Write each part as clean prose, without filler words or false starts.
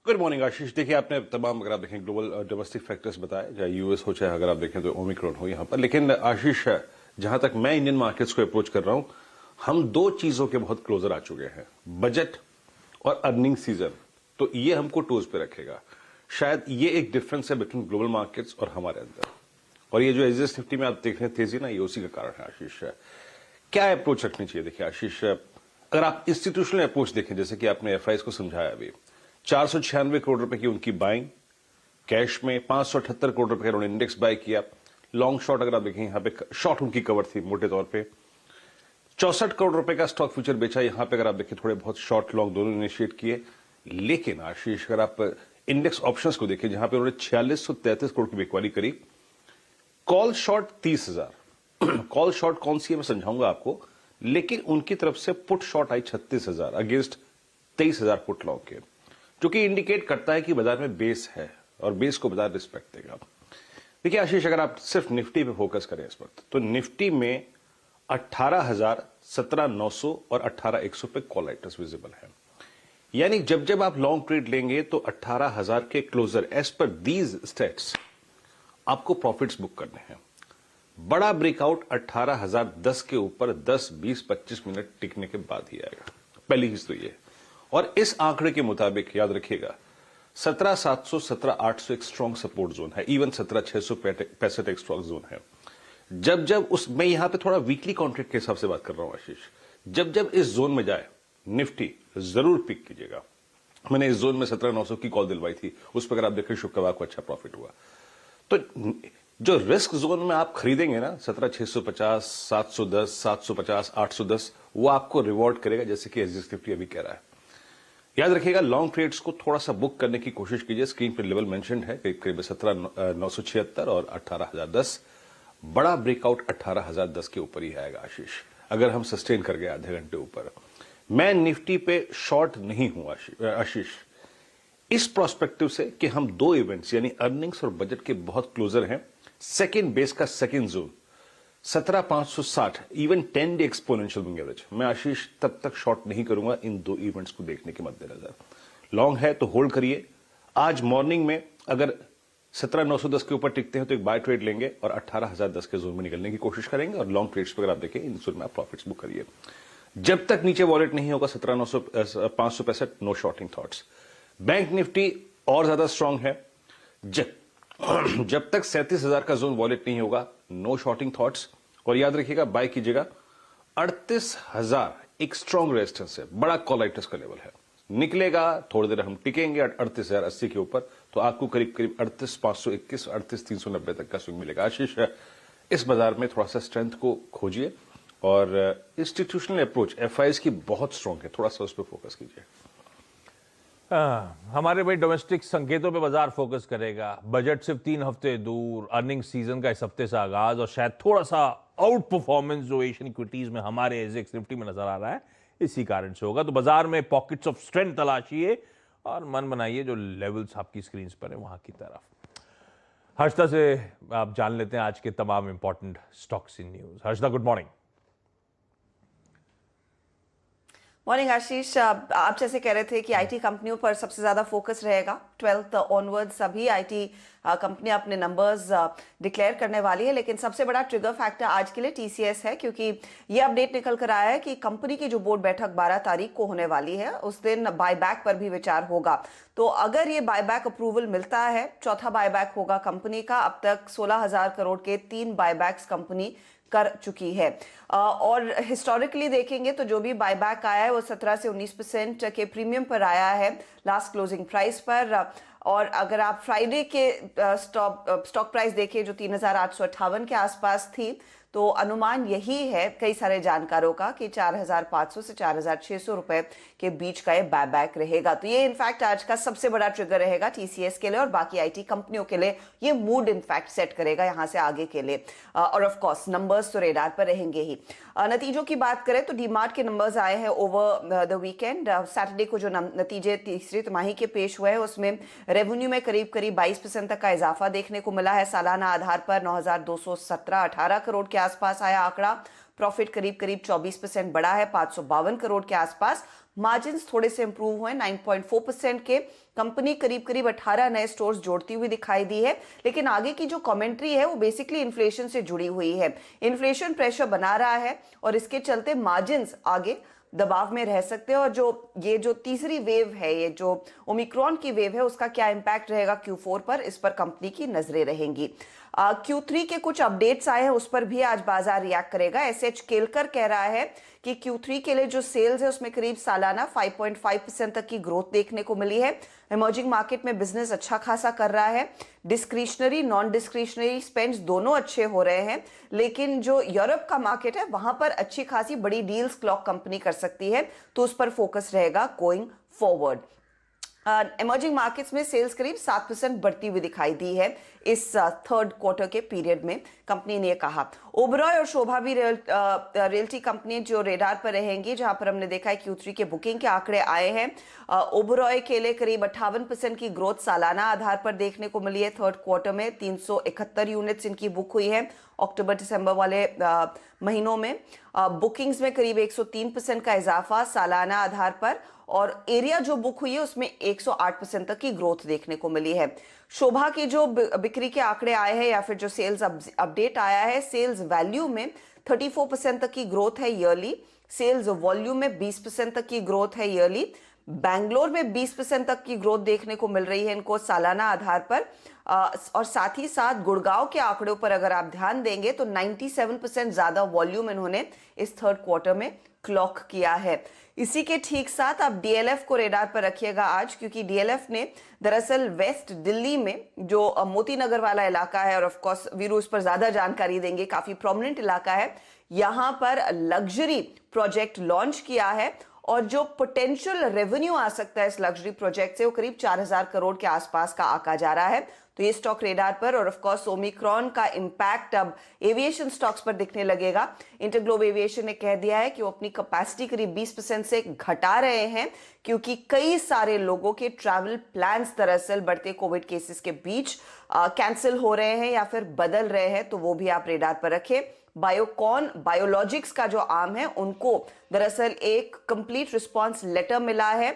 Good morning आशीष। देखिए आपने तमाम, अगर आप देखें ग्लोबल डोमेस्टिक फैक्टर्स बताए, चाहे यूएस हो चाहे अगर आप देखें तो ओमिक्रॉन हो यहाँ पर, लेकिन आशीष जहां तक मैं इंडियन मार्केट्स को अप्रोच कर रहा हूं, हम दो चीजों के बहुत क्लोजर आ चुके हैं, बजट और अर्निंग सीजन। तो ये हमको टोज पे रखेगा। शायद ये एक डिफरेंस है बिटवीन ग्लोबल मार्केट्स और हमारे अंदर, और ये जो एसएस निफ्टी में आप देख रहे हैं तेजी ना, ये उसी का कारण है आशीष। क्या अप्रोच रखनी चाहिए? देखिए आशीष, अगर आप इंस्टीट्यूशनल अप्रोच देखें, जैसे कि आपने एफआईएस को समझाया अभी, 496 करोड़ रुपए की उनकी बाइंग कैश में, 578 करोड़ रुपए का उन्होंने इंडेक्स बाय किया। लॉन्ग शॉर्ट अगर आप देखें, यहां पे शॉर्ट उनकी कवर थी मोटे तौर पे। 64 करोड़ रुपए का स्टॉक फ्यूचर बेचा। यहां पे अगर आप देखें थोड़े बहुत शॉर्ट लॉन्ग दोनों इनिशिएट किए। लेकिन आशीष, अगर आप इंडेक्स ऑप्शंस को देखें, जहां पे उन्होंने 4633 करोड़ की बिकवाली करी, कॉल शॉर्ट 30,000। कॉल शॉर्ट कौन सी है मैं समझाऊंगा आपको, लेकिन उनकी तरफ से पुट शॉर्ट आई 36,000 अगेंस्ट 23,000 पुट लॉन्ग के, जो कि इंडिकेट करता है कि बाजार में बेस है और बेस को बाजार रिस्पेक्ट देगा। देखिए आशीष, अगर आप सिर्फ निफ्टी पे फोकस करें इस वक्त, तो निफ्टी में 18,000, 17,900 और 18,100 पे कॉल राइटर्स विजिबल है। यानी जब जब आप लॉन्ग ट्रेड लेंगे तो 18,000 के क्लोजर एज पर दीज स्टेट्स आपको प्रॉफिट्स बुक करने हैं। बड़ा ब्रेकआउट 18,010 के ऊपर 10, 20, 25 मिनट टिकने के बाद ही आएगा। पहली चीज तो ये, और इस आंकड़े के मुताबिक याद रखिएगा 17,700, 17,800 एक स्ट्रॉन्ग सपोर्ट जोन है, इवन 17,665 एक स्ट्रॉन्ग जोन है। जब जब उस, मैं यहां पे थोड़ा वीकली कॉन्ट्रैक्ट के हिसाब से बात कर रहा हूं आशीष, जब जब इस जोन में जाए निफ्टी जरूर पिक कीजिएगा। मैंने इस जोन में 17,900 की कॉल दिलवाई थी, उस पर अगर आप देखें शुक्रवार को अच्छा प्रॉफिट हुआ। तो जो रिस्क जोन में आप खरीदेंगे ना, 17,650, 710, 750, 810, वो आपको रिवॉर्ड करेगा, जैसे कि एसएस निफ्टी अभी कह रहा है। याद रखिएगा लॉन्ग ट्रेड्स को थोड़ा सा बुक करने की कोशिश कीजिए। स्क्रीन पर लेवल मेंशन है, करीब करीब 17,976 और 18,010। बड़ा ब्रेकआउट 18,010 के ऊपर ही आएगा आशीष, अगर हम सस्टेन कर गए आधे घंटे ऊपर। मैं निफ्टी पे शॉर्ट नहीं हूं आशीष, इस प्रोस्पेक्टिव से कि हम दो इवेंट्स यानी अर्निंग्स और बजट के बहुत क्लोजर हैं। सेकेंड बेस का second zone 17,560, even 10 day exponential moving average, मैं आशीष तब तक शॉर्ट नहीं करूंगा इन दो इवेंट्स को देखने के मद्देनजर। लॉन्ग है तो होल्ड करिए। आज मॉर्निंग में अगर 17,910 के ऊपर टिकते हैं तो एक बाय ट्रेड लेंगे और 18,010 के जोन में निकलने की कोशिश करेंगे, और लॉन्ग ट्रेड्स पर अगर आप देखें इन जोन में आप प्रॉफिट्स बुक करिए। जब तक नीचे वॉलेट नहीं होगा 17,565, no shorting thoughts. Bank Nifty और ज्यादा स्ट्रांग है। जब तक 37,000 का जोन वॉलेट नहीं होगा, नो शॉर्टिंग थॉट्स। और याद रखिएगा बाय कीजिएगा। 38,000 एक स्ट्रांग रेजिस्टेंस है, बड़ा कॉल राइटर्स का लेवल है। निकलेगा थोड़ी देर हम टिकेंगे 38,080 के ऊपर, तो आपको करीब करीब 38,521, 38,390 तक का स्विंग मिलेगा। आशीष, इस बाजार में थोड़ा सा स्ट्रेंथ को खोजिए, और इंस्टीट्यूशनल अप्रोच एफआईएस की बहुत स्ट्रांग है, थोड़ा सा उस पर फोकस कीजिए। हमारे भाई डोमेस्टिक संकेतों पे बाजार फोकस करेगा। बजट सिर्फ 3 हफ्ते दूर, अर्निंग सीजन का इस हफ्ते से आगाज, और शायद थोड़ा सा आउट परफॉर्मेंस जो एशियन इक्विटीज में हमारे एजेक्स निफ्टी में नजर आ रहा है, इसी कारण से होगा। तो बाजार में पॉकेट्स ऑफ स्ट्रेंथ तलाशिए और मन बनाइए जो लेवल्स आपकी स्क्रीन पर है वहां की तरफ। हर्षदा से आप जान लेते हैं आज के तमाम important stocks in news. Harshada, good morning. Morning Ashish, आप जैसे कह रहे थे कि आईटी कंपनियों पर सबसे ज्यादा फोकस रहेगा। 12th ऑनवर्ड सभी आईटी कंपनियां अपने नंबर्स डिक्लेयर करने वाली है, लेकिन सबसे बड़ा ट्रिगर फैक्टर आज के लिए टीसीएस है, क्योंकि ये अपडेट निकल कर आया है कि कंपनी की जो बोर्ड बैठक 12 तारीख को होने वाली है, उस दिन बायबैक पर भी विचार होगा। तो अगर ये बायबैक अप्रूवल मिलता है, चौथा बायबैक होगा कंपनी का। अब तक 16,000 करोड़ के 3 बायबैक्स कंपनी कर चुकी है। और हिस्टोरिकली देखेंगे तो जो भी बायबैक आया है वो 17 से 19% के प्रीमियम पर आया है लास्ट क्लोजिंग प्राइस पर। और अगर आप फ्राइडे के स्टॉक प्राइस देखें जो 3,858 के आसपास थी, तो अनुमान यही है कई सारे जानकारों का कि 4,500 से 4,600 रुपए के बीच का ये बायबैक रहेगा। तो ये इनफैक्ट आज का सबसे बड़ा ट्रिगर रहेगा टीसीएस के लिए, और बाकी आईटी कंपनियों के लिए ये मूड इनफैक्ट सेट करेगा यहां से आगे के लिए। और ऑफ कोर्स नंबर्स तो रेडार पर रहेंगे ही। नतीजों की बात करें तो डीमार्ट के नंबर्स आए हैं ओवर द वीकेंड। सैटरडे को जो नतीजे तीसरी तिमाही के पेश हुए हैं उसमें रेवेन्यू में करीब करीब 22% तक का इजाफा देखने को मिला है। सालाना आधार पर 9,217.18 करोड़ के आसपास आया आंकड़ा। प्रॉफिट करीब करीब 24% बढ़ा है, 552 करोड़ के आसपास। मार्जिन थोड़े से इंप्रूव हुए 9.4% के। कंपनी करीब करीब 18 नए स्टोर्स जोड़ती हुई दिखाई दी है, लेकिन आगे की जो कमेंट्री है वो बेसिकली इन्फ्लेशन से जुड़ी हुई है। इन्फ्लेशन प्रेशर बना रहा है और इसके चलते मार्जिन आगे दबाव में रह सकते हैं। और जो तीसरी वेव है, ये जो ओमिक्रॉन की वेव है, उसका क्या इंपैक्ट रहेगा Q4 पर, इस पर कंपनी की नजरें रहेंगी। Q3 के कुछ अपडेट्स आए हैं, उस पर भी आज बाजार रिएक्ट करेगा। एसएच केलकर कह रहा है कि Q3 के लिए जो सेल्स है उसमें करीब सालाना 5.5% तक की ग्रोथ देखने को मिली है। इमर्जिंग मार्केट में बिजनेस अच्छा खासा कर रहा है। डिस्क्रिशनरी नॉन डिस्क्रिशनरी स्पेंड्स दोनों अच्छे हो रहे हैं, लेकिन जो यूरोप का मार्केट है वहां पर अच्छी खासी बड़ी डील्स क्लॉक कंपनी कर सकती है, तो उस पर फोकस रहेगा गोइंग फॉरवर्ड। इमर्जिंग मार्केट्स में सेल्स करीब 7% बढ़ती हुई दिखाई दी है इस थर्ड क्वार्टर के पीरियड में, कंपनी ने कहा। ओबरॉय और शोभा भी रियल्टी कंपनी जो रेडार पर रहेंगी, जहां पर हमने देखा है Q3 के बुकिंग के आंकड़े आए हैं। ओबरॉय के लिए करीब 58% की ग्रोथ सालाना आधार पर देखने को मिली है। थर्ड क्वार्टर में 371 यूनिट्स इनकी बुक हुई है अक्टूबर दिसंबर वाले महीनों में। बुकिंग्स में करीब 103% का इजाफा सालाना आधार पर, और एरिया जो बुक हुई है उसमें 108% तक की ग्रोथ देखने को मिली है। शोभा की जो बिक्री के आंकड़े आए हैं या फिर जो सेल्स अपडेट आया है, सेल्स वैल्यू में 34% तक की ग्रोथ है ईयरली, सेल्स वॉल्यूम में 20% तक की ग्रोथ है ईयरली। बैंगलोर में 20% तक की ग्रोथ देखने को मिल रही है इनको सालाना आधार पर। और साथ ही साथ गुड़गांव के आंकड़ों पर अगर आप ध्यान देंगे तो 97% ज्यादा वॉल्यूम इन्होंने इस थर्ड क्वार्टर में क्लॉक किया है। इसी के ठीक साथ आप डीएलएफ को रेडार पर रखिएगा आज, क्योंकि डीएलएफ ने दरअसल वेस्ट दिल्ली में जो मोती नगर वाला इलाका है, और ऑफ कोर्स वीरू उस पर ज्यादा जानकारी देंगे, काफी प्रोमिनेंट इलाका है, यहां पर लग्जरी प्रोजेक्ट लॉन्च किया है। और जो पोटेंशियल रेवेन्यू आ सकता है इस लग्जरी प्रोजेक्ट से, वो करीब 4000 करोड़ के आसपास का आका जा रहा है। तो ये स्टॉक रेडार पर। और ऑफ कोर्स ओमिक्रॉन का इंपैक्ट अब एविएशन स्टॉक्स पर दिखने लगेगा। इंटरग्लोब एविएशन ने कह दिया है कि वो अपनी कैपेसिटी करीब 20% से घटा रहे हैं, क्योंकि कई सारे लोगों के ट्रैवल प्लान्स दरअसल बढ़ते कोविड केसेस के बीच कैंसिल हो रहे हैं या फिर बदल रहे हैं, तो वो भी आप रेडार पर रखें। बायोकॉन बायोलॉजिक्स का जो आर्म है, उनको दरअसल एक कंप्लीट रिस्पांस लेटर मिला है।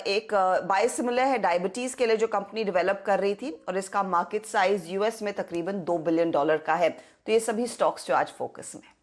एक बायोसिमिलर है डायबिटीज के लिए जो कंपनी डेवलप कर रही थी, और इसका मार्केट साइज यूएस में तकरीबन $2 बिलियन का है। तो ये सभी स्टॉक्स जो आज फोकस में।